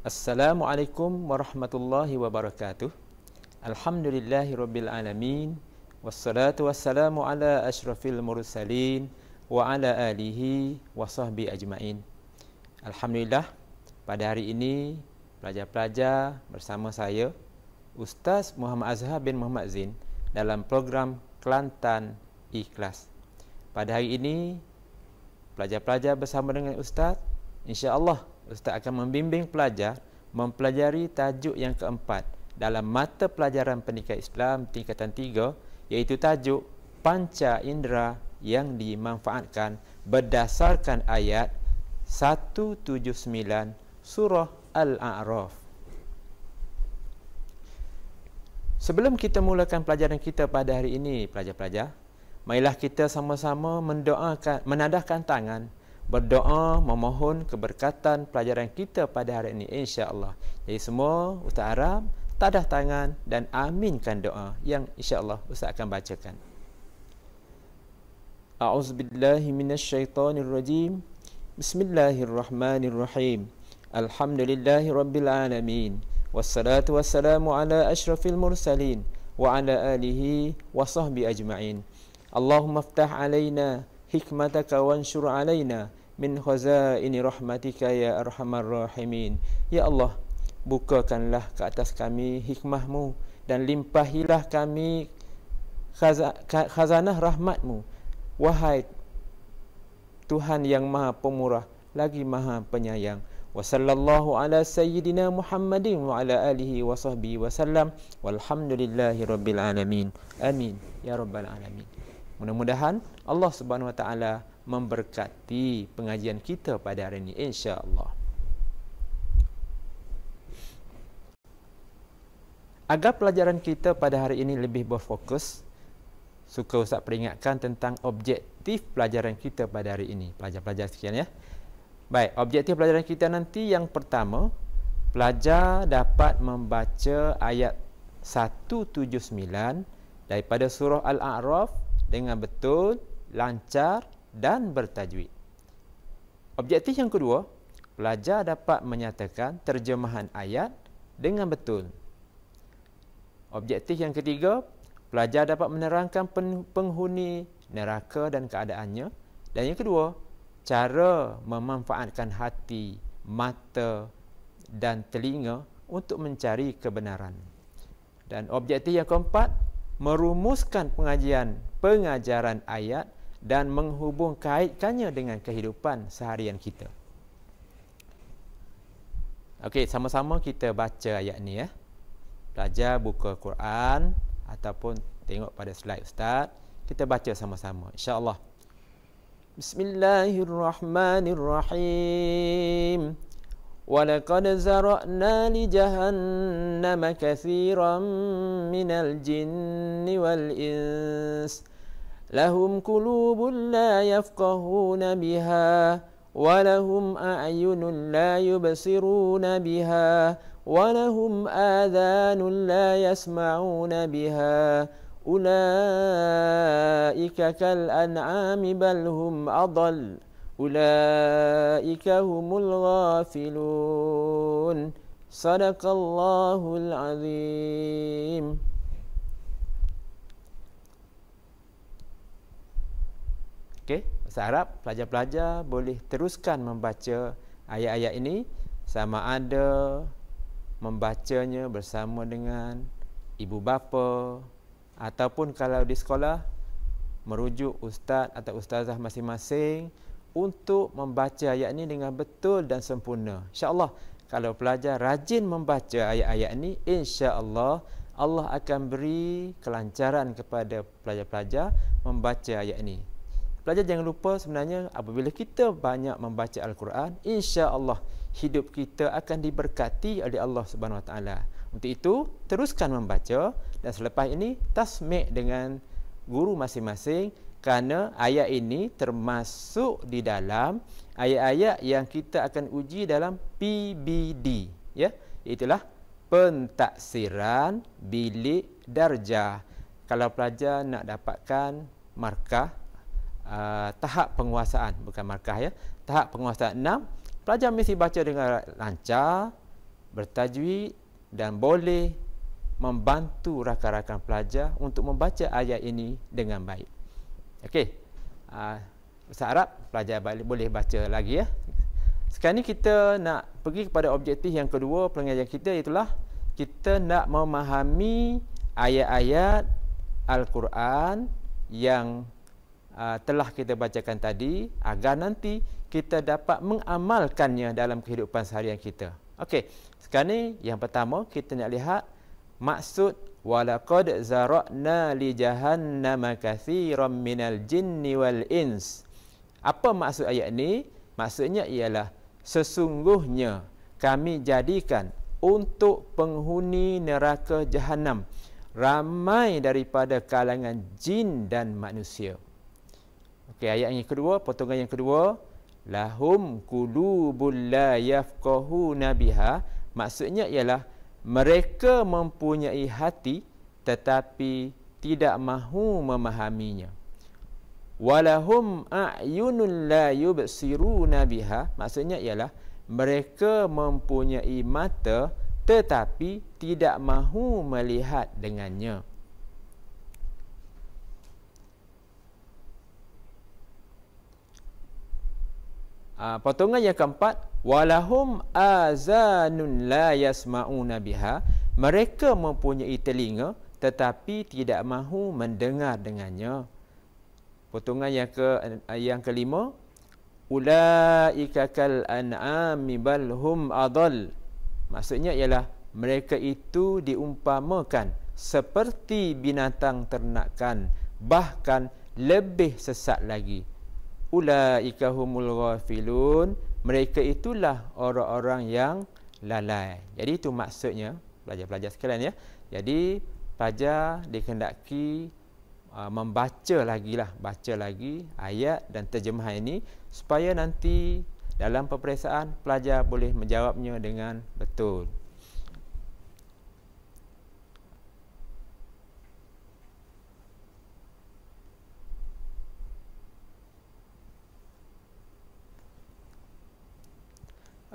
Assalamualaikum warahmatullahi wabarakatuh. Alhamdulillahirabbil alamin. Wassalatu wassalamu ala asyrafil mursalin wa ala alihi wa sahbihi ajmain. Alhamdulillah, pada hari ini pelajar-pelajar bersama saya Ustaz Muhammad Azhar bin Muhammad Zain dalam program Kelantan Ikhlas. Pada hari ini pelajar-pelajar bersama dengan Ustaz, insya-Allah Ustaz akan membimbing pelajar mempelajari tajuk yang keempat dalam mata pelajaran pendidikan Islam tingkatan 3, iaitu tajuk Panca Indera yang dimanfaatkan berdasarkan ayat 179 surah Al-A'raf. Sebelum kita mulakan pelajaran kita pada hari ini, pelajar-pelajar, marilah kita sama-sama menadahkan tangan, berdoa memohon keberkatan pelajaran kita pada hari ini, insya-Allah. Jadi semua Ustaz harap tadah tangan dan aminkan doa yang insya-Allah Ustaz akan bacakan. A'udzubillahi minasyaitonirrajim. Bismillahirrahmanirrahim. Alhamdulillahirabbil alamin. Wassalatu wassalamu ala asyrafil mursalin wa ala alihi wa sahbihi ajma'in. Allahumma iftah alaina hikmataka wansyur alaina min khazaini rahmatika ya arhamar rahimin. Ya Allah, bukakanlah ke atas kami hikmahmu dan limpahilah kami khazanah rahmatmu, wahai Tuhan yang maha pemurah lagi maha penyayang. Wa sallallahu ala sayyidina Muhammadin wa ala alihi wa sahbihi wa sallam, walhamdulillahi rabbil alamin. Amin ya rabbal alamin. Mudah-mudahan Allah Subhanahu wa taala memberkati pengajian kita pada hari ini, insya-Allah. Agar pelajaran kita pada hari ini lebih berfokus, suka Ustaz peringatkan tentang objektif pelajaran kita pada hari ini. Pelajar-pelajar sekian ya. Baik, objektif pelajaran kita nanti yang pertama, pelajar dapat membaca ayat 179 daripada surah Al-A'raf dengan betul, lancar dan bertajwid. Objektif yang kedua, pelajar dapat menyatakan terjemahan ayat dengan betul. Objektif yang ketiga, pelajar dapat menerangkan penghuni neraka dan keadaannya. Dan yang kedua, cara memanfaatkan hati, mata dan telinga untuk mencari kebenaran. Dan objektif yang keempat, merumuskan pengajaran ayat dan menghubungkaitkannya dengan kehidupan seharian kita. Okey, sama-sama kita baca ayat ni ya. Pelajar buka Quran ataupun tengok pada slide Ustaz. Kita baca sama-sama, insya-Allah. Bismillahirrahmanirrahim. وَلَقَدْ زَرَعْنَا لِجَهَنَّمَ كَثِيرًا مِنَ الْجِنِّ وَالْإِنسِ لَهُمْ قُلُوبٌ لَا يَفْقَهُونَ بِهَا وَلَهُمْ أَعْيُنٌ لَا يُبْصِرُونَ بِهَا وَلَهُمْ آذَانٌ لَا يَسْمَعُونَ بِهَا أُولَئِكَ كَالْأَنْعَامِ بَلْ هُمْ أَضَلُّ أُولَئِكَ هُمُ الْغَافِلُونَ صدق الله العظيم. Okey, saya harap pelajar-pelajar boleh teruskan membaca ayat-ayat ini, sama ada membacanya bersama dengan ibu bapa ataupun kalau di sekolah merujuk ustaz atau ustazah masing-masing untuk membaca ayat ini dengan betul dan sempurna. Insya-Allah kalau pelajar rajin membaca ayat-ayat ini, insya-Allah Allah akan beri kelancaran kepada pelajar-pelajar membaca ayat ini. Pelajar jangan lupa sebenarnya apabila kita banyak membaca Al-Quran, insya-Allah hidup kita akan diberkati oleh Allah Subhanahu Wa Taala. Untuk itu teruskan membaca dan selepas ini tasmi' dengan guru masing-masing, kerana ayat ini termasuk di dalam ayat-ayat yang kita akan uji dalam PBD, ya, itulah pentaksiran bilik darjah. Kalau pelajar nak dapatkan markah tahap penguasaan, bukan markah ya, tahap penguasaan 6, pelajar mesti baca dengan lancar, bertajwid dan boleh membantu rakan-rakan pelajar untuk membaca ayat ini dengan baik. Okey. Bahasa Arab pelajar boleh baca lagi ya. Sekarang ni kita nak pergi kepada objektif yang kedua pengajian kita, itulah kita nak memahami ayat-ayat Al-Quran yang telah kita bacakan tadi agar nanti kita dapat mengamalkannya dalam kehidupan seharian kita. Okey. Sekarang ni yang pertama kita nak lihat maksud walaqad zara'na li jahannama katsiran minal jinni wal ins. Apa maksud ayat ni? Maksudnya ialah sesungguhnya kami jadikan untuk penghuni neraka jahanam ramai daripada kalangan jin dan manusia. Okey, ayat yang kedua, potongan yang kedua, lahum qulubul la yafqahuna biha, maksudnya ialah mereka mempunyai hati tetapi tidak mahu memahaminya. Walahum a'yunun la yubsiruna biha, maksudnya ialah mereka mempunyai mata tetapi tidak mahu melihat dengannya. Potongan yang keempat, walahum azanun la yasma'una biha, mereka mempunyai telinga tetapi tidak mahu mendengar dengannya. Potongan yang kelima, ulaika kal an'ami bal hum adall, maksudnya ialah mereka itu diumpamakan seperti binatang ternakan, bahkan lebih sesat lagi. Ulaika humul ghafilun, mereka itulah orang-orang yang lalai. Jadi itu maksudnya pelajar-pelajar sekalian ya. Jadi pelajar dikehendaki baca lagi ayat dan terjemahan ini supaya nanti dalam peperiksaan pelajar boleh menjawabnya dengan betul.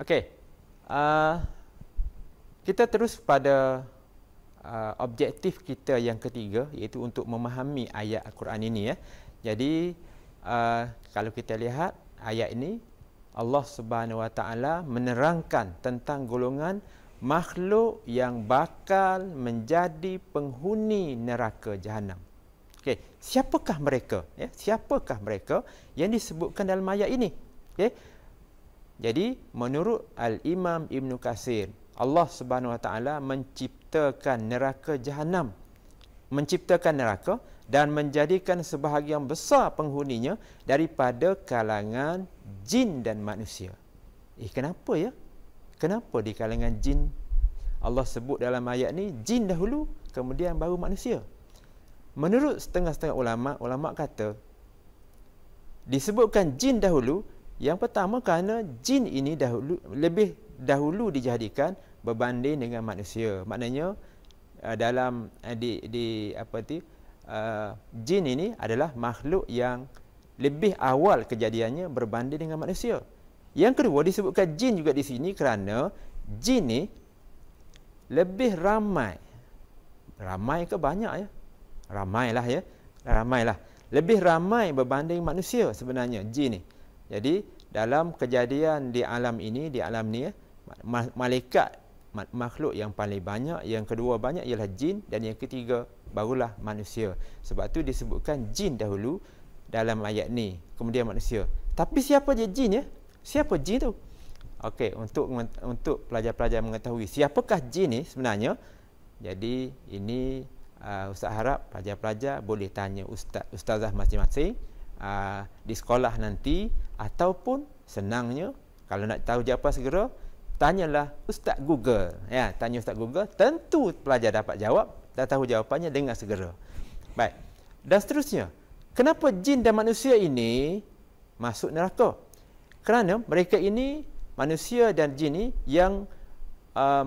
Okey. Kita terus pada objektif kita yang ketiga, iaitu untuk memahami ayat Al-Quran ini ya. Jadi kalau kita lihat ayat ini, Allah Subhanahu Wa Taala menerangkan tentang golongan makhluk yang bakal menjadi penghuni neraka jahanam. Okey, siapakah mereka? Ya, siapakah mereka yang disebutkan dalam ayat ini? Okey. Jadi menurut Al-Imam Ibn Katsir, Allah Subhanahu Wa Taala menciptakan neraka jahanam, menciptakan neraka dan menjadikan sebahagian besar penghuninya daripada kalangan jin dan manusia. Kenapa ya? Kenapa di kalangan jin Allah sebut dalam ayat ni jin dahulu kemudian baru manusia? Menurut setengah-setengah ulama kata disebutkan jin dahulu. Yang pertama kerana jin ini lebih dahulu dijadikan berbanding dengan manusia. Maknanya dalam jin ini adalah makhluk yang lebih awal kejadiannya berbanding dengan manusia. Yang kedua disebutkan jin juga di sini kerana jin ni lebih ramai. Ramai ke banyak ya? Ramailah ya. Ramailah. Lebih ramai berbanding manusia sebenarnya jin ni. Jadi dalam kejadian di alam ini, malaikat makhluk yang paling banyak, yang kedua banyak ialah jin, dan yang ketiga barulah manusia. Sebab tu disebutkan jin dahulu dalam ayat ni, kemudian manusia. Tapi siapa je jin ya? Siapa jin tu? Okey, untuk pelajar-pelajar mengetahui siapakah jin ni sebenarnya. Jadi ini Ustaz harap pelajar-pelajar boleh tanya ustazah masing-masing di sekolah nanti, ataupun senangnya kalau nak tahu jawapan segera, tanyalah Ustaz Google ya, tanya Ustaz Google, tentu pelajar dapat jawab dan tahu jawapannya dengan segera. Baik. Dan seterusnya, kenapa jin dan manusia ini masuk neraka? Kerana mereka ini, manusia dan jin ini, yang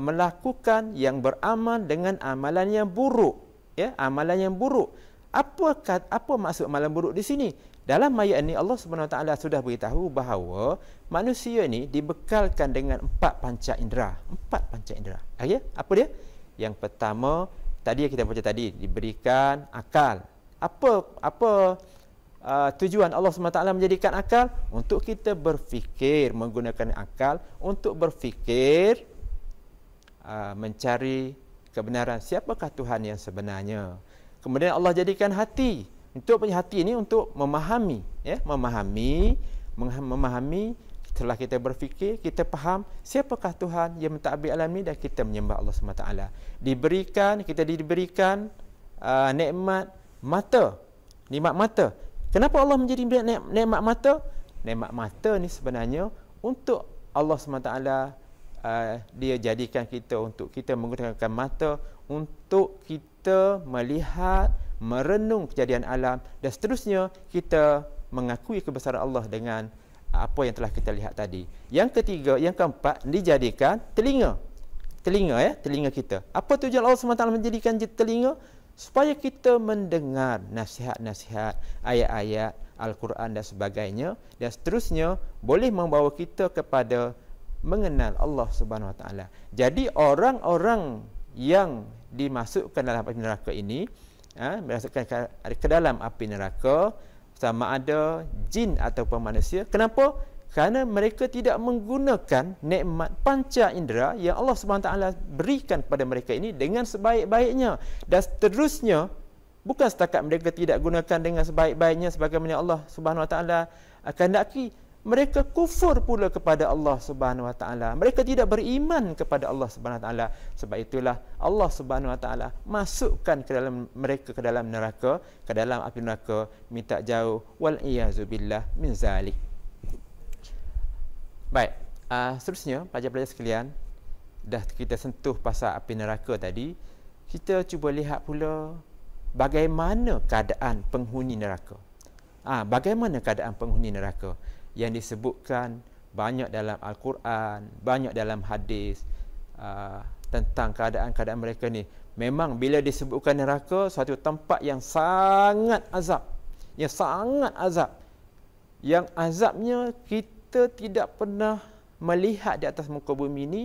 melakukan, yang beramal dengan amalan yang buruk ya, amalan yang buruk. Apa maksud amalan buruk di sini? Dalam ayat ini Allah Subhanahu Wa Taala sudah beritahu bahawa manusia ni dibekalkan dengan 4 panca indera. 4 panca indera. Okay? Apa dia? Yang pertama, tadi kita baca tadi, diberikan akal. Apa tujuan Allah SWT menjadikan akal? Untuk kita berfikir, menggunakan akal untuk berfikir, mencari kebenaran siapakah Tuhan yang sebenarnya. Kemudian Allah jadikan hati. Untuk hati ini untuk memahami, ya, memahami. Setelah kita berfikir, kita faham siapakah Tuhan yang mentadbir alam ini dan kita menyembah Allah SWT. Kita diberikan nikmat mata. Nikmat mata. Kenapa Allah menjadi nikmat mata? Nikmat mata ni sebenarnya untuk Allah SWT, dia jadikan kita untuk kita menggunakan mata untuk kita melihat, merenung kejadian alam dan seterusnya kita mengakui kebesaran Allah dengan apa yang telah kita lihat tadi. Yang ketiga, yang keempat, dijadikan telinga. Telinga kita. Apa tujuan Allah SWT menjadikan telinga? Supaya kita mendengar nasihat-nasihat, ayat-ayat Al-Quran dan sebagainya dan seterusnya boleh membawa kita kepada mengenal Allah Subhanahu Wa Taala. Jadi orang-orang yang dimasukkan dalam api neraka ini, dimasukkan ke dalam api neraka, sama ada jin ataupun manusia. Kenapa? Kerana mereka tidak menggunakan nikmat panca indera yang Allah SWT berikan kepada mereka ini dengan sebaik-baiknya. Dan seterusnya, bukan setakat mereka tidak gunakan dengan sebaik-baiknya sebagaimana Allah SWT kehendaki, mereka kufur pula kepada Allah SWT. Mereka tidak beriman kepada Allah SWT. Sebab itulah Allah SWT masukkan ke dalam mereka ke dalam neraka, ke dalam api neraka, minta jauh. Wal-iyazubillah min zalik. Baik, seterusnya pelajar-pelajar sekalian, dah kita sentuh pasal api neraka tadi, kita cuba lihat pula bagaimana keadaan penghuni neraka. Bagaimana keadaan penghuni neraka yang disebutkan banyak dalam Al-Quran, banyak dalam hadis tentang keadaan-keadaan mereka ni. Memang bila disebutkan neraka, suatu tempat yang sangat azab, yang azabnya kita tidak pernah melihat di atas muka bumi ini.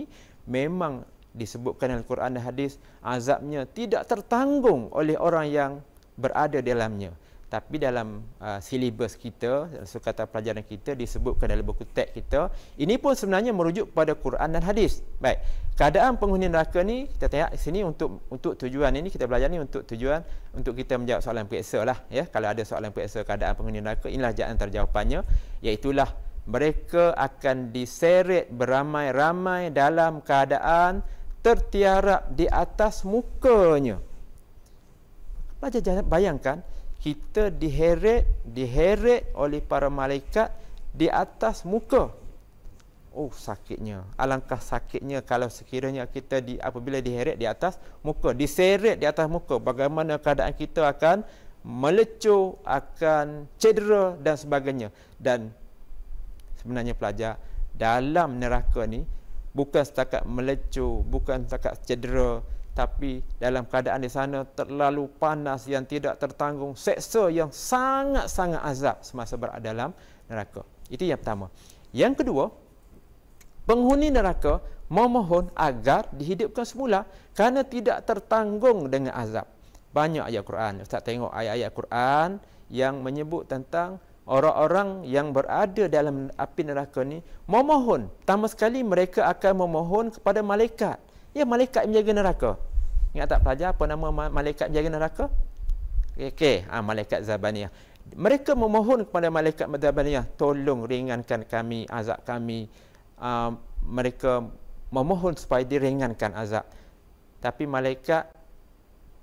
Memang disebutkan dalam Al-Quran dan hadis, azabnya tidak tertanggung oleh orang yang berada dalamnya. Tapi dalam silibus kita, sukatan pelajaran kita, disebutkan dalam buku teks kita, ini pun sebenarnya merujuk kepada Quran dan hadis. Baik, keadaan penghuni neraka ni kita tengok sini untuk tujuan ini, kita belajar ni untuk tujuan untuk kita menjawab soalan periksa lah, ya. Kalau ada soalan periksa keadaan penghuni neraka, inilah antara jawapannya, iaitulah mereka akan diseret beramai-ramai dalam keadaan tertiarap di atas mukanya. Bayangkan, kita diheret oleh para malaikat di atas muka. Oh, sakitnya. Alangkah sakitnya kalau sekiranya kita apabila diheret di atas muka, diseret di atas muka, bagaimana keadaan kita akan melecur, akan cedera dan sebagainya. Dan sebenarnya pelajar, dalam neraka ni bukan setakat melecur, bukan setakat cedera, tapi dalam keadaan di sana terlalu panas yang tidak tertanggung, seksa yang sangat-sangat azab semasa berada dalam neraka. Itu yang pertama. Yang kedua, penghuni neraka memohon agar dihidupkan semula kerana tidak tertanggung dengan azab. Banyak ayat Quran. Ustaz tengok ayat-ayat Quran yang menyebut tentang orang-orang yang berada dalam api neraka ni memohon. Pertama sekali mereka akan memohon kepada malaikat. Ya, malaikat menjaga neraka. Ingat tak pelajar apa nama malaikat menjaga neraka? Okey, malaikat Zabaniyah. Mereka memohon kepada malaikat Zabaniyah, tolong ringankan kami azab kami. Mereka memohon supaya diringankan azab. Tapi malaikat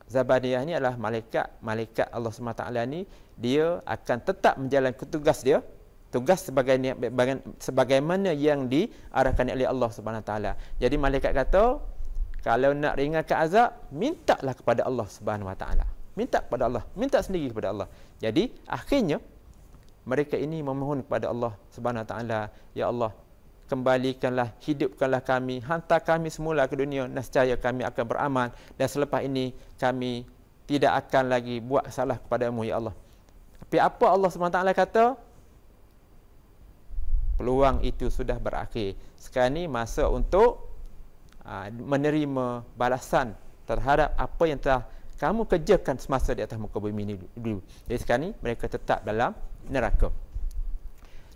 Zabaniyah ni adalah malaikat Allah SWT ni, dia akan tetap menjalankan tugas dia, tugas sebagaimana yang diarahkan oleh Allah SWT. Jadi malaikat kata, kalau nak ringankan azab, mintalah kepada Allah SWT. Minta kepada Allah, minta sendiri kepada Allah. Jadi akhirnya mereka ini memohon kepada Allah SWT, ya Allah, kembalikanlah, hidupkanlah kami, hantar kami semula ke dunia, nescaya kami akan beramal, dan selepas ini kami tidak akan lagi buat salah kepadamu, ya Allah. Tapi apa Allah SWT kata? Peluang itu sudah berakhir. Sekarang ni masa untuk menerima balasan terhadap apa yang telah kamu kerjakan semasa di atas muka bumi ini dulu. Jadi sekarang ni mereka tetap dalam neraka.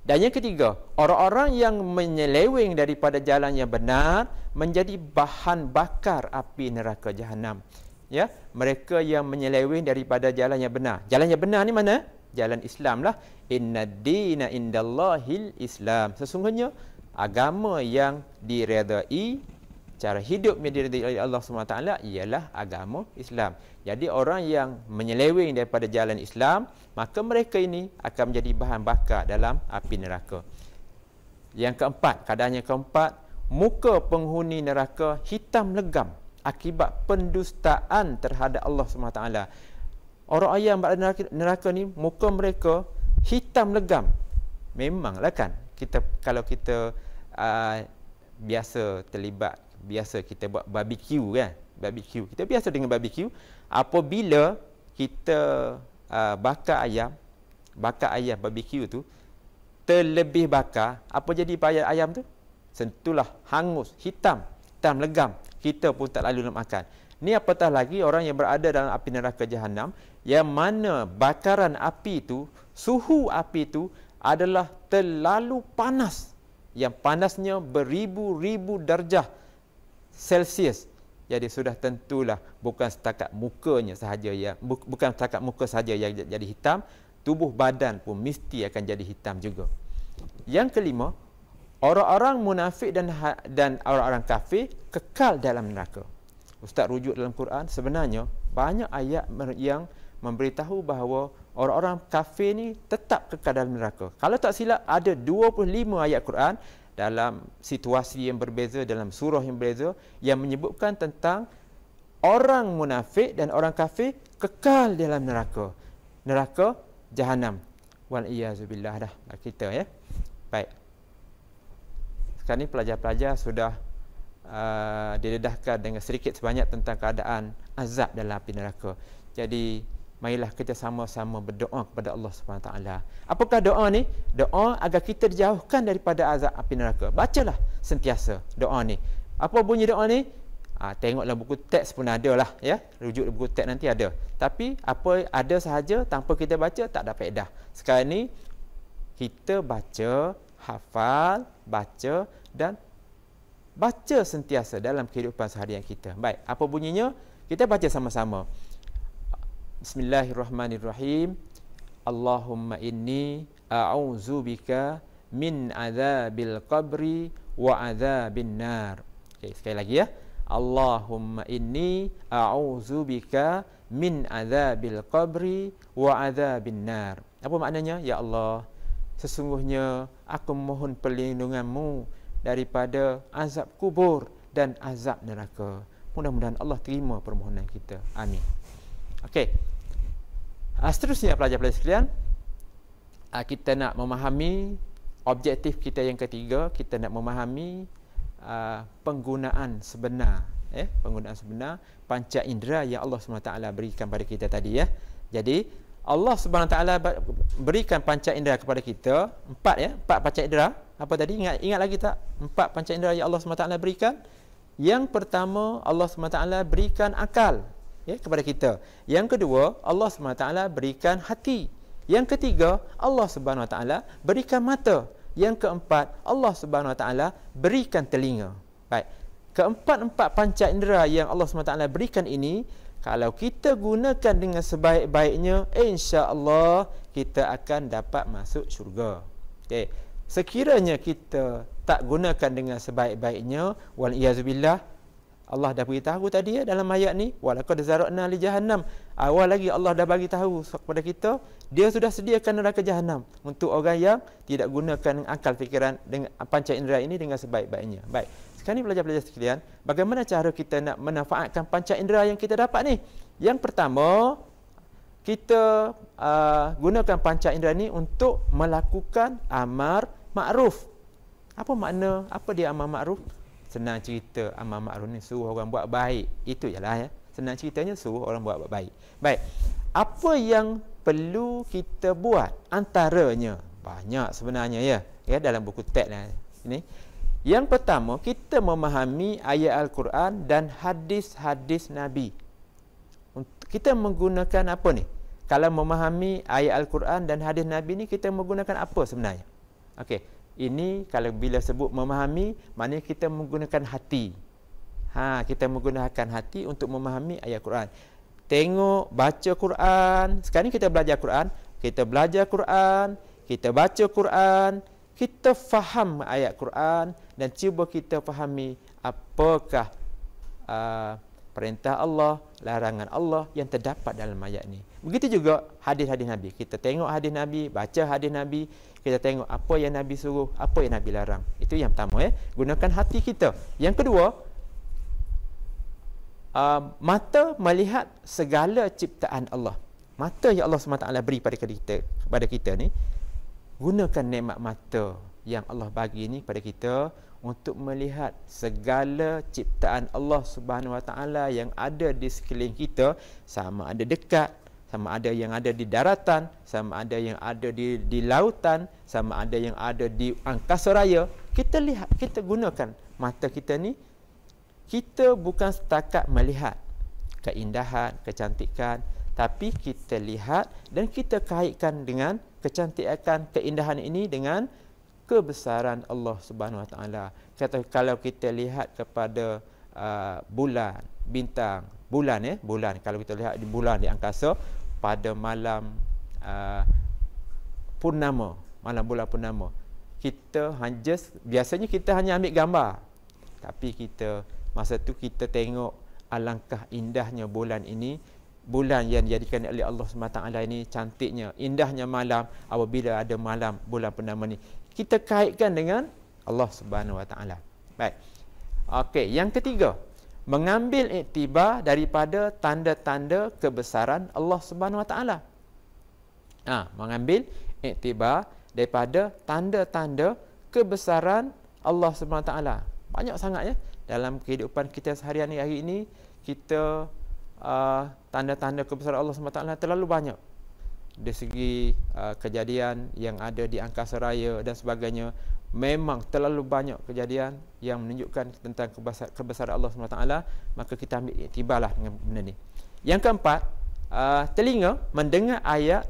Dan yang ketiga, orang-orang yang menyeleweng daripada jalan yang benar menjadi bahan bakar api neraka Jahannam. Ya, mereka yang menyeleweng daripada jalan yang benar. Jalan yang benar ni mana? Jalan Islam lah. Inna dina indallahil Islam. Sesungguhnya agama yang diredai, cara hidup yang diredai oleh Allah SWT ialah agama Islam. Jadi orang yang menyeleweng daripada jalan Islam, maka mereka ini akan menjadi bahan bakar dalam api neraka. Yang keempat, keadaan yang keempat, muka penghuni neraka hitam legam akibat pendustaan terhadap Allah SWT. Orang yang berada neraka ni, muka mereka hitam legam. Memanglah kan, kalau kita biasa terlibat, biasa kita buat barbecue kan, barbecue. Kita biasa dengan barbecue. Apabila kita bakar ayam barbecue tu terlebih bakar, apa jadi pada ayam tu? Sentuhlah hangus, hitam legam. Kita pun tak lalu nak makan. Ni apatah lagi orang yang berada dalam api neraka Jahannam, yang mana bakaran api itu, suhu api itu adalah terlalu panas, yang panasnya beribu-ribu darjah Celsius. Jadi sudah tentulah bukan setakat mukanya sahaja yang bukan setakat muka sahaja yang jadi hitam, tubuh badan pun mesti akan jadi hitam juga. Yang kelima, orang-orang munafik dan orang-orang kafir kekal dalam neraka. Ustaz rujuk dalam Quran, sebenarnya banyak ayat yang memberitahu bahawa orang-orang kafir ni tetap kekal dalam neraka. Kalau tak silap, ada 25 ayat Quran dalam situasi yang berbeza, dalam surah yang berbeza, yang menyebutkan tentang orang munafik dan orang kafir kekal dalam neraka. Neraka Jahannam. Wal-iyazubillah dah kita ya. Baik. Sekarang ni pelajar-pelajar sudah didedahkan dengan sedikit sebanyak tentang keadaan azab dalam api neraka. Jadi marilah kita sama-sama berdoa kepada Allah SWT. Apakah doa ni? Doa agar kita dijauhkan daripada azab api neraka. Bacalah sentiasa doa ni. Apa bunyi doa ni? Tengoklah buku teks pun ada lah ya. Rujuk buku teks nanti ada. Tapi apa ada sahaja tanpa kita baca tak ada faedah. Sekarang ni kita baca, hafal, baca dan baca sentiasa dalam kehidupan seharian kita. Baik, apa bunyinya? Kita baca sama-sama. Bismillahirrahmanirrahim. Allahumma inni a'udzubika min azabil qabri wa azabin nar. Okey, sekali lagi ya. Allahumma inni a'udzubika min azabil qabri wa azabin nar. Apa maknanya? Ya Allah, sesungguhnya aku mohon perlindungan-Mu daripada azab kubur dan azab neraka. Mudah-mudahan Allah terima permohonan kita. Amin. Okey. Seterusnya pelajar-pelajar sekalian, kita nak memahami objektif kita yang ketiga. Kita nak memahami penggunaan sebenar, penggunaan sebenar panca indera yang Allah SWT berikan pada kita tadi ya. Jadi Allah SWT berikan panca indera kepada kita, empat panca indera. Apa tadi? Ingat lagi tak? 4 panca indera yang Allah SWT berikan. Yang pertama, Allah SWT berikan akal kepada kita. Yang kedua, Allah SWT berikan hati. Yang ketiga, Allah SWT berikan mata. Yang keempat, Allah SWT berikan telinga. Baik. Keempat-empat panca indera yang Allah SWT berikan ini, kalau kita gunakan dengan sebaik-baiknya, insya-Allah kita akan dapat masuk syurga. Okey. Sekiranya kita tak gunakan dengan sebaik-baiknya, wal iyazubillah, Allah dah beritahu tadi dalam ayat ni, walaqad zara'na li jahannam. Awal lagi Allah dah bagi tahu kepada kita, dia sudah sediakan neraka Jahannam untuk orang yang tidak gunakan akal fikiran dengan panca indera ini dengan sebaik-baiknya. Baik. Sekarang ni pelajar-pelajar sekalian, bagaimana cara kita nak memanfaatkan panca indera yang kita dapat ni? Yang pertama, kita gunakan panca indera ni untuk melakukan amar ma'ruf. Apa makna? Apa dia amar ma'ruf? Senang cerita, amar ma'ruf ni suruh orang buat baik. Itu jelah ya. Senang ceritanya suruh orang buat baik. Baik. Apa yang perlu kita buat? Antaranya banyak sebenarnya ya dalam buku teks ini. Yang pertama, kita memahami ayat Al-Quran dan hadis-hadis Nabi. Kita menggunakan apa ni? Kalau memahami ayat Al-Quran dan hadis Nabi ni, kita menggunakan apa sebenarnya? Okey, ini kalau bila sebut memahami, maknanya kita menggunakan hati. Kita menggunakan hati untuk memahami ayat Quran. Tengok, baca Quran. Sekarang ni kita belajar Quran. Kita belajar Quran, kita baca Quran, kita faham ayat Quran dan cuba kita fahami apakah perintah Allah, larangan Allah yang terdapat dalam ayat ni. Begitu juga hadis-hadis Nabi. Kita tengok hadis Nabi, baca hadis Nabi, kita tengok apa yang Nabi suruh, apa yang Nabi larang. Itu yang pertama gunakan hati kita. Yang kedua, mata melihat segala ciptaan Allah. Mata yang Allah SWT beri kepada kita ni, gunakan nikmat mata yang Allah bagi ni pada kita untuk melihat segala ciptaan Allah Subhanahu Wa Taala yang ada di sekeliling kita, sama ada dekat, sama ada yang ada di daratan, sama ada yang ada di lautan, sama ada yang ada di angkasa raya. Kita lihat, kita gunakan mata kita ni. Kita bukan setakat melihat keindahan, kecantikan, tapi kita lihat dan kita kaitkan dengan kecantikan, keindahan ini dengan kebesaran Allah Subhanahu Wa Taala. Kata kalau kita lihat kepada bulan, bintang, bulan bulan, kalau kita lihat di bulan di angkasa pada malam purnama, malam bulan purnama, kita biasanya kita hanya ambil gambar, tapi masa tu kita tengok alangkah indahnya bulan ini, bulan yang dijadikan oleh Allah SWT ini, cantiknya, indahnya malam apabila ada malam bulan purnama ni. Kita kaitkan dengan Allah Subhanahu Wa Taala. Baik. Okey, yang ketiga, mengambil iktibar daripada tanda-tanda kebesaran Allah Subhanahu Wa Taala. Mengambil iktibar daripada tanda-tanda kebesaran Allah Subhanahu Wa Taala. Banyak sangat dalam kehidupan kita seharian hari ini, kita tanda-tanda kebesaran Allah SWT terlalu banyak. Dari segi kejadian yang ada di angkasa raya dan sebagainya, memang terlalu banyak kejadian yang menunjukkan tentang kebesaran Allah SWT, maka kita ambil iktibarlah dengan benda ni. Yang keempat, telinga mendengar ayat,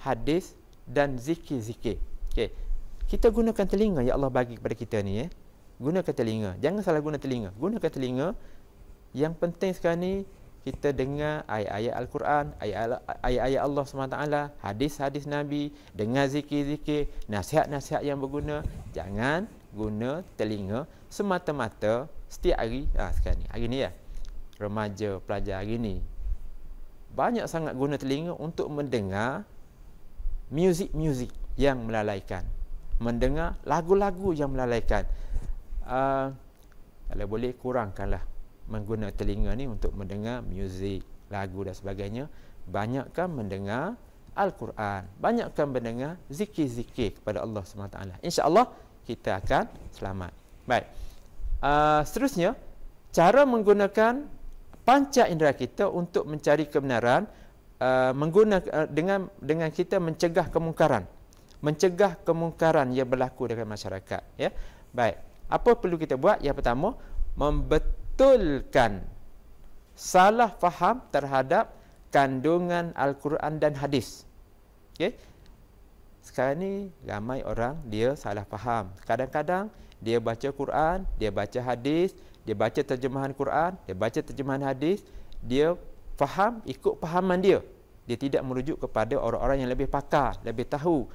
hadis dan zikir-zikir. Okay. Kita gunakan telinga yang Allah bagi kepada kita ni. Gunakan telinga. Jangan salah guna telinga. Gunakan telinga. Yang penting sekarang ni, kita dengar ayat-ayat Al-Quran, ayat-ayat Allah SWT, hadis-hadis Nabi, dengar zikir-zikir, nasihat-nasihat yang berguna. Jangan guna telinga semata-mata setiap hari. Sekarang ni, hari ni remaja, pelajar hari ni banyak sangat guna telinga untuk mendengar muzik-muzik yang melalaikan, mendengar lagu-lagu yang melalaikan. Kalau boleh kurangkanlah menggunakan telinga ni untuk mendengar muzik, lagu dan sebagainya. Banyakkan mendengar Al-Quran, banyakkan mendengar zikir-zikir kepada Allah SWT. InsyaAllah kita akan selamat. Baik. Seterusnya, cara menggunakan panca indera kita untuk mencari kebenaran, menggunakan dengan kita mencegah kemungkaran. Mencegah kemungkaran yang berlaku dalam masyarakat. Baik. Apa perlu kita buat? Yang pertama, membetulkan salah faham terhadap kandungan Al-Quran dan hadis. Okay? Sekarang ni ramai orang dia salah faham. Kadang-kadang dia baca Quran, dia baca hadis, dia baca terjemahan Quran, dia baca terjemahan hadis, dia faham ikut fahaman dia. Dia tidak merujuk kepada orang-orang yang lebih pakar, lebih tahu,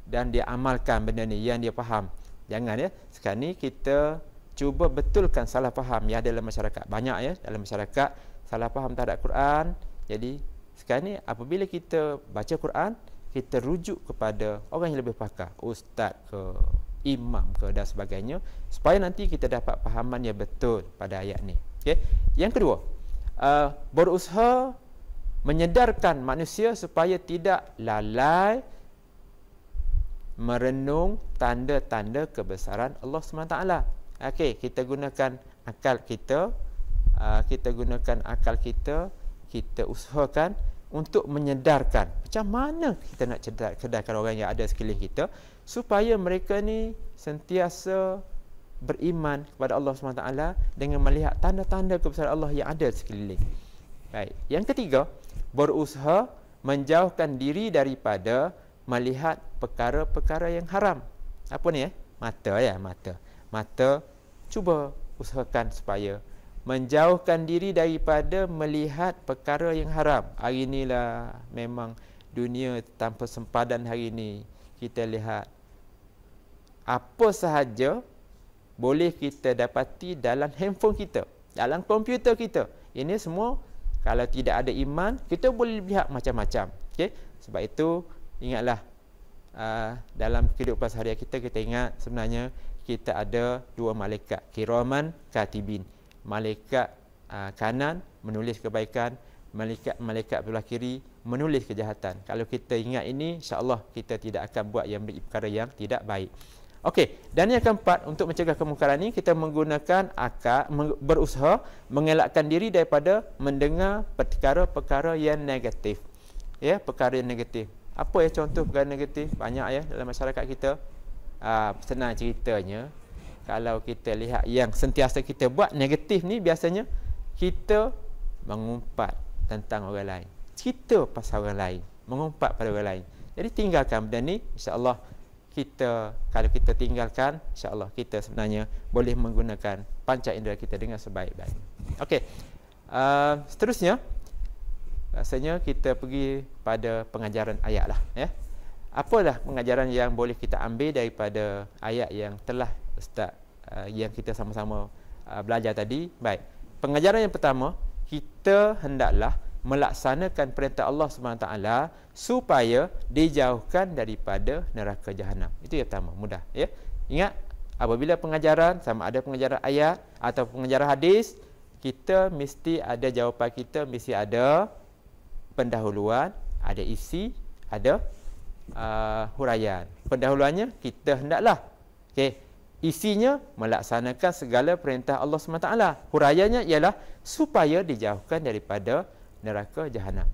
dan dia amalkan benda ni yang dia faham. Jangan sekarang ni kita cuba betulkan salah faham yang ada dalam masyarakat. Banyak dalam masyarakat salah faham terhadap Quran. Jadi sekarang ni apabila kita baca Quran, kita rujuk kepada orang yang lebih pakar, ustaz ke, imam ke dan sebagainya, supaya nanti kita dapat fahaman yang betul pada ayat ni. Okay? Yang kedua, berusaha menyedarkan manusia supaya tidak lalai merenung tanda-tanda kebesaran Allah SWT. Okey, kita gunakan akal kita, kita usahakan untuk menyedarkan macam mana kita nak sedarkan orang yang ada sekeliling kita supaya mereka ni sentiasa beriman kepada Allah SWT dengan melihat tanda-tanda kebesaran Allah yang ada di sekeliling. Baik. Yang ketiga, berusaha menjauhkan diri daripada melihat perkara-perkara yang haram. Apa ni? Mata ya, mata. Mata cuba usahakan supaya menjauhkan diri daripada melihat perkara yang haram. Hari inilah memang dunia tanpa sempadan hari ini. Kita lihat apa sahaja boleh kita dapati dalam handphone kita, dalam komputer kita. Ini semua kalau tidak ada iman, kita boleh lihat macam-macam. Okay? Sebab itu ingatlah dalam kehidupan seharian kita ingat sebenarnya kita ada dua malaikat, kiraman katibin. Malaikat kanan menulis kebaikan, malaikat belah kiri menulis kejahatan. Kalau kita ingat ini, insya-Allah kita tidak akan buat yang perkara yang tidak baik. Okey, dan yang keempat, untuk mencegah kemungkaran ini kita menggunakan akal, berusaha mengelakkan diri daripada mendengar perkara-perkara yang negatif. Ya, perkara yang negatif. Apa ya contoh perkara negatif? Banyak ya dalam masyarakat kita. Senang ceritanya, kalau kita lihat yang sentiasa kita buat negatif ni, biasanya kita mengumpat tentang orang lain, cerita pasal orang lain, mengumpat pada orang lain. Jadi tinggalkan benda ni, insya-Allah kita, kalau kita tinggalkan, insya-Allah kita sebenarnya boleh menggunakan panca indera kita dengan sebaik-baik. Okey. Seterusnya rasanya kita pergi pada pengajaran ayat lah ya. Apalah pengajaran yang boleh kita ambil daripada ayat yang telah Ustaz yang kita sama-sama belajar tadi? Baik. Pengajaran yang pertama, kita hendaklah melaksanakan perintah Allah SWT supaya dijauhkan daripada neraka jahanam. Itu yang pertama, mudah ya. Ingat, apabila pengajaran, sama ada pengajaran ayat atau pengajaran hadis, kita mesti ada jawapan, kita mesti ada pendahuluan, ada isi, ada huraian. Pendahuluannya kita hendaklah isinya melaksanakan segala perintah Allah SWT. Huraiannya ialah supaya dijauhkan daripada neraka jahanam.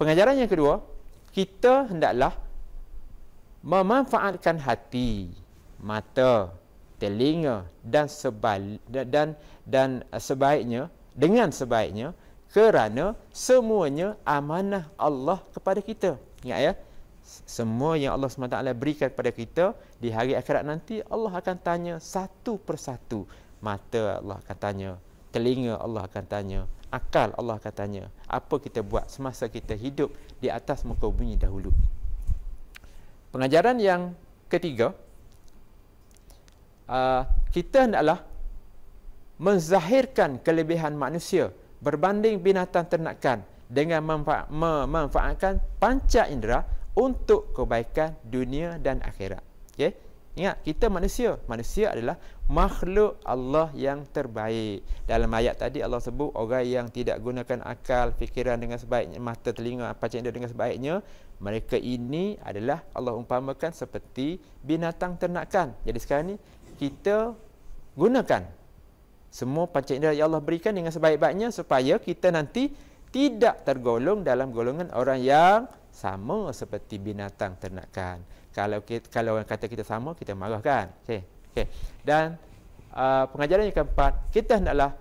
Pengajaran yang kedua, kita hendaklah memanfaatkan hati, mata, telinga dan sebaiknya, dengan sebaiknya, kerana semuanya amanah Allah kepada kita. Ingat ya, semua yang Allah SWT berikan kepada kita di hari akhirat nanti, Allah akan tanya satu persatu. Mata Allah akan tanya, telinga Allah akan tanya, akal Allah akan tanya, apa kita buat semasa kita hidup di atas muka bumi dahulu. Pengajaran yang ketiga, kita hendaklah menzahirkan kelebihan manusia berbanding binatang ternakan dengan memanfaatkan panca indera untuk kebaikan dunia dan akhirat. Okey? Ingat, kita manusia. Manusia adalah makhluk Allah yang terbaik. Dalam ayat tadi Allah sebut orang yang tidak gunakan akal, fikiran dengan sebaiknya, mata, telinga, panca indera dengan sebaiknya, mereka ini adalah Allah umpamakan seperti binatang ternakan. Jadi sekarang ni kita gunakan semua panca indera yang Allah berikan dengan sebaik-baiknya supaya kita nanti tidak tergolong dalam golongan orang yang sama seperti binatang ternakan. Kalau orang kata kita sama, kita marah kan? Okey. Dan pengajaran yang keempat, kita hendaklah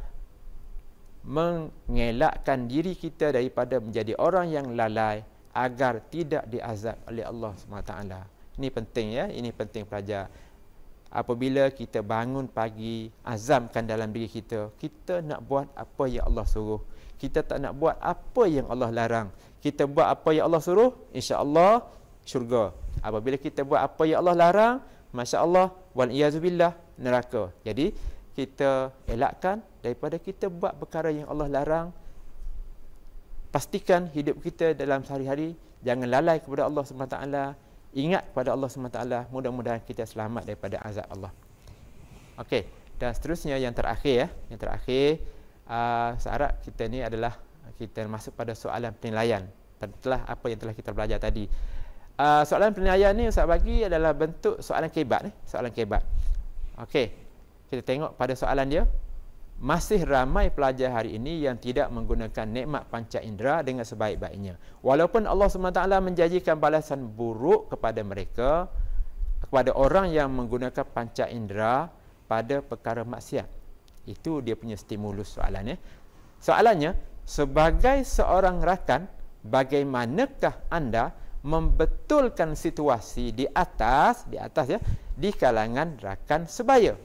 mengelakkan diri kita daripada menjadi orang yang lalai agar tidak diazab oleh Allah SWT. Ini penting ya, ini penting pelajar. Apabila kita bangun pagi, azamkan dalam diri kita, kita nak buat apa yang Allah suruh. Kita tak nak buat apa yang Allah larang. Kita buat apa yang Allah suruh, insya-Allah syurga. Apabila kita buat apa yang Allah larang, masya-Allah, wal iyazubillah, neraka. Jadi kita elakkan daripada kita buat perkara yang Allah larang. Pastikan hidup kita dalam sehari-hari jangan lalai kepada Allah SWT. Ingat pada Allah SWT. Mudah-mudahan kita selamat daripada azab Allah. Okey, dan seterusnya yang terakhir ya. Yang terakhir, syarat kita ni adalah kita masuk pada soalan penilaian setelah apa yang telah kita belajar tadi. Soalan penilaian ni Ustaz bagi adalah bentuk soalan kebat ni, soalan kebat. Okey. Kita tengok pada soalan dia, masih ramai pelajar hari ini yang tidak menggunakan nikmat panca indera dengan sebaik-baiknya. Walaupun Allah SWT menjanjikan balasan buruk kepada mereka, kepada orang yang menggunakan panca indera pada perkara maksiat. Itu dia punya stimulus soalannya. Soalannya, sebagai seorang rakan, bagaimanakah anda membetulkan situasi di atas ya, di kalangan rakan sebaya?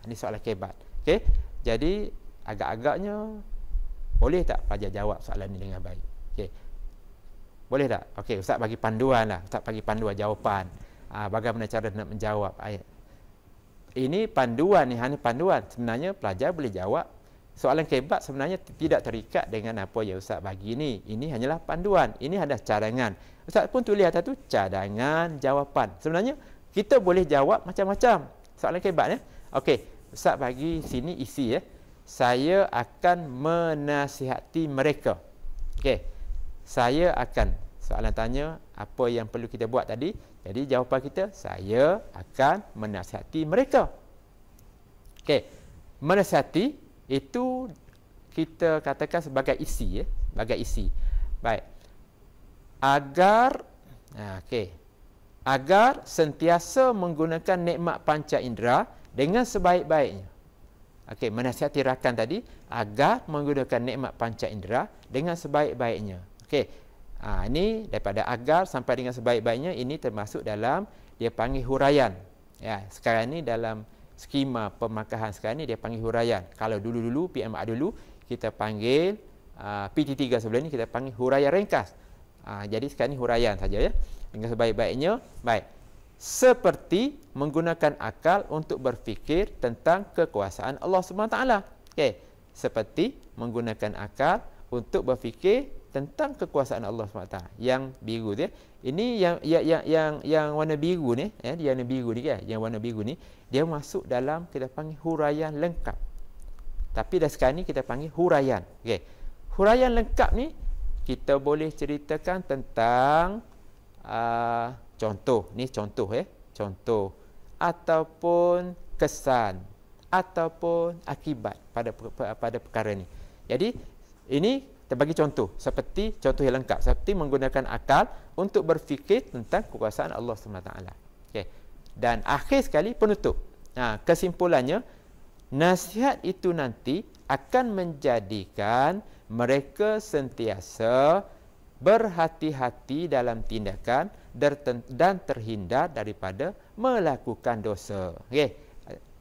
Ini soalan kebat. Okey. Jadi agak-agaknya boleh tak pelajar jawab soalan ni dengan baik? Okey. Boleh tak? Okey, ustaz bagi panduan lah. Ustaz bagi panduan jawapan. Bagaimana cara nak menjawab ayat. Ini panduan ni, hanya panduan. Sebenarnya pelajar boleh jawab. Soalan kebat sebenarnya tidak terikat dengan apa yang ustaz bagi ni. Ini hanyalah panduan. Ini adalah cadangan. Ustaz pun tulis atas tu cadangan jawapan. Sebenarnya kita boleh jawab macam-macam. Soalan kebat ya. Okey. Ustaz bagi sini isi ya. Saya akan menasihati mereka. Okey. Saya akan, soalan tanya apa yang perlu kita buat tadi. Jadi jawapan kita, saya akan menasihati mereka. Okey. Menasihati itu kita katakan sebagai isi ya, sebagai isi. Baik. Agar agar sentiasa menggunakan nikmat panca indera dengan sebaik-baiknya. Okey, menasihati rakan tadi agar menggunakan nikmat panca indera dengan sebaik-baiknya. Okey. Ini daripada agar sampai dengan sebaik-baiknya, ini termasuk dalam dia panggil huraian. Ya, sekarang ni dalam skema pemakahan sekarang ni dia panggil huraian. Kalau dulu-dulu PMA dulu kita panggil PT3 sebelum ni kita panggil huraian ringkas. Jadi sekarang ni huraian saja ya. Dengan sebaik-baiknya. Baik. Seperti menggunakan akal untuk berfikir tentang kekuasaan Allah SWT. Okey, seperti menggunakan akal untuk berfikir tentang kekuasaan Allah SWT. Yang biru tu ya. Ini yang warna biru ni, yang warna biru ni kan, yang warna biru ni dia masuk dalam kita panggil huraian lengkap. Tapi dah sekarang ni kita panggil huraian. Okey. Huraian lengkap ni kita boleh ceritakan tentang contoh contoh ataupun kesan ataupun akibat pada perkara ni. Jadi ini terbagi contoh seperti contoh yang lengkap seperti menggunakan akal untuk berfikir tentang kekuasaan Allah SWT. Okey. Dan akhir sekali penutup. Kesimpulannya, nasihat itu nanti akan menjadikan mereka sentiasa berhati-hati dalam tindakan dan terhindar daripada melakukan dosa. Okey.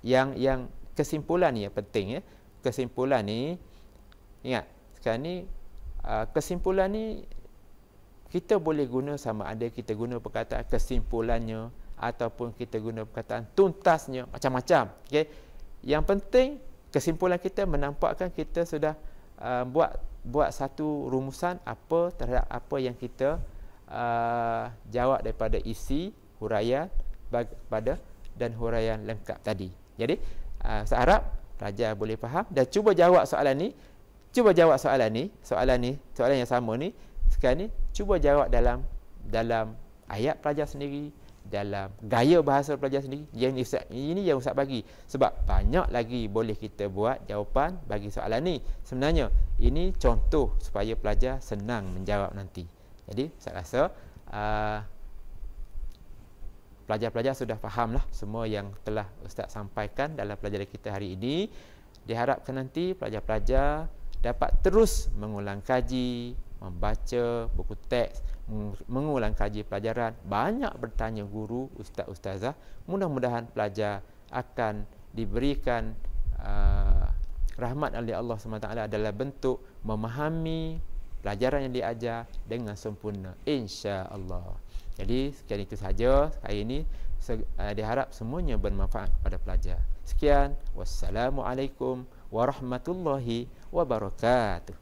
Yang kesimpulan ni yang penting ya. Kesimpulan ni ingat, sekarang ni kesimpulan ni kita boleh guna sama ada kita guna perkataan kesimpulannya ataupun kita guna perkataan tuntasnya, macam-macam. Okey. Yang penting kesimpulan kita menampakkan kita sudah buat satu rumusan apa terhadap apa yang kita jawab daripada isi huraian pada dan huraian lengkap tadi. Jadi saya harap pelajar boleh faham dan cuba jawab soalan ni. Cuba jawab soalan yang sama ni sekarang ni cuba jawab dalam ayat pelajar sendiri, dalam gaya bahasa pelajar sendiri. Ini yang Ustaz bagi sebab banyak lagi boleh kita buat jawapan bagi soalan ni. Sebenarnya ini contoh supaya pelajar senang menjawab nanti. Jadi saya rasa pelajar-pelajar sudah fahamlah semua yang telah Ustaz sampaikan dalam pelajaran kita hari ini. Diharapkan nanti pelajar-pelajar dapat terus mengulang kaji, membaca buku teks, mengulang kaji pelajaran, banyak bertanya guru, ustaz-ustazah. Mudah-mudahan pelajar akan diberikan rahmat oleh Allah SWT dalam bentuk memahami pelajaran yang diajar dengan sempurna, insya-Allah. Jadi sekian itu saja hari ini. Diharap semuanya bermanfaat kepada pelajar. Sekian, wassalamualaikum warahmatullahi wabarakatuh.